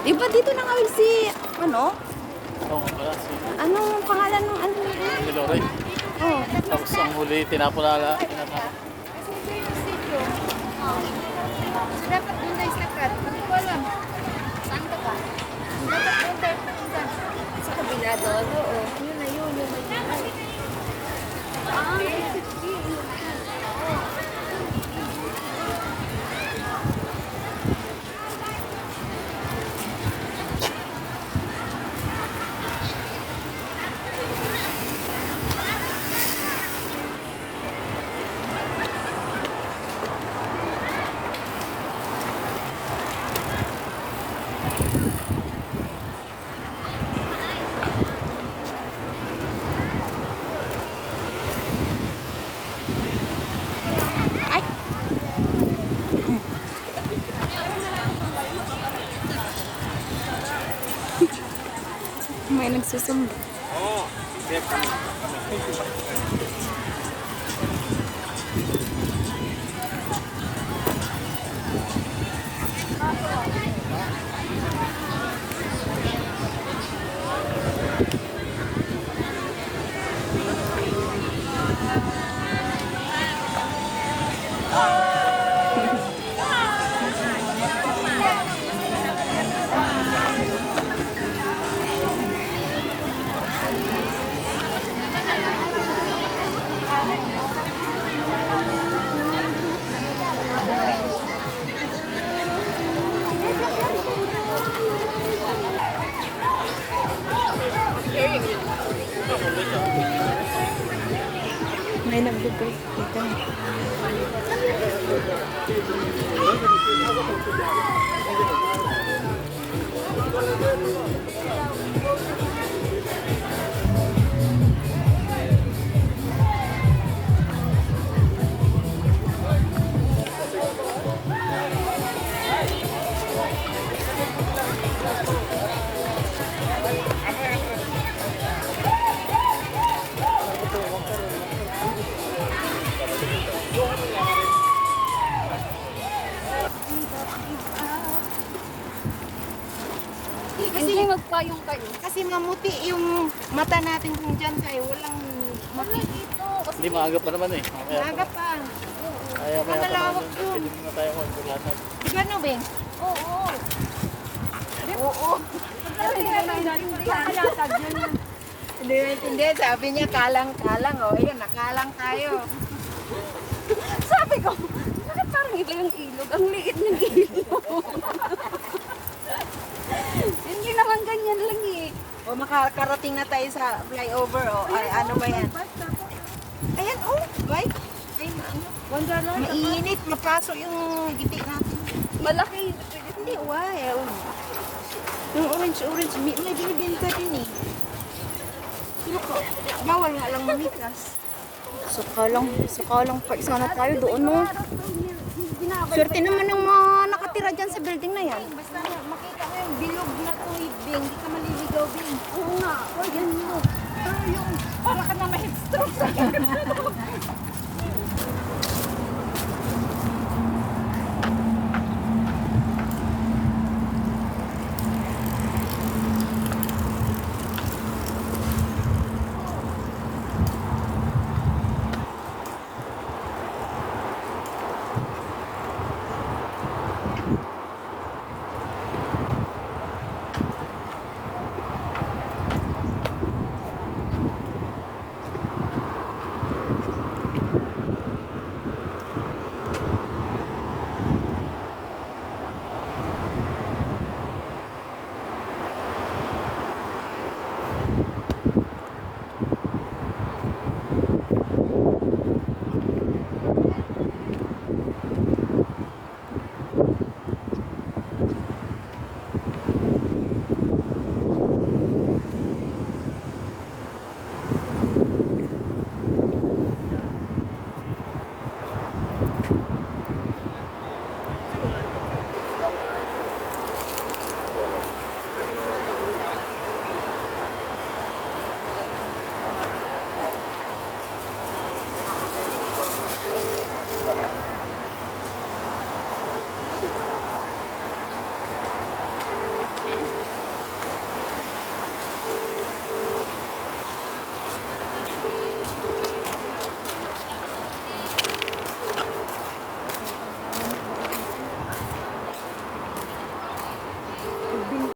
Di ba dito nangawil si, ano? Oo, pala si Anong pangalan ng ano? Lore. Oh. Tapos ang huli, tinapulala. So, dapat doon tayo sa kat. Hindi ko alam. Saan ka ba? Dapat doon tayo papunta. Sa kabila doon? Oo. Yun na yun. Yung may dinay. May nagsusumba. Oo. May nagbibig dito. Kasi magpayong kayo. Kasi mamuti yung mata natin kung dyan kayo. Walang Dito. Kasi Hindi, maaga pa naman eh. maaga pa. Kaya Ang malawak naman. yun. Pwede muna tayo magbulatag. Di ba no, Ben? oo. Oo. Hindi maintindihan. Sabi niya, kalang-kalang. O, ayun, nakalang tayo. Sabi ko, bakit parang iba yung ilog? Ang liit ng ilog. Hindi naman ganyan lang eh. O, makakarating na tayo sa flyover. O, ay, ano ba yan? Ayan, oh, bike. Ay, ano? Mainit, mapasok yung giti natin. Malaki. Hindi, why? Oh. Yung orange, may binibenta din eh. Pero bawal nga lang mamikas. Sakalang pa isa na tayo doon, no? Swerte naman ng mga nakatira dyan sa building na yan. Basta makita ko yung bilog na tuwid, Bing. Hindi ka maliligaw, Bing. Oo nga. O, yan yun. Pero yung, para ka na ma-headstroke sa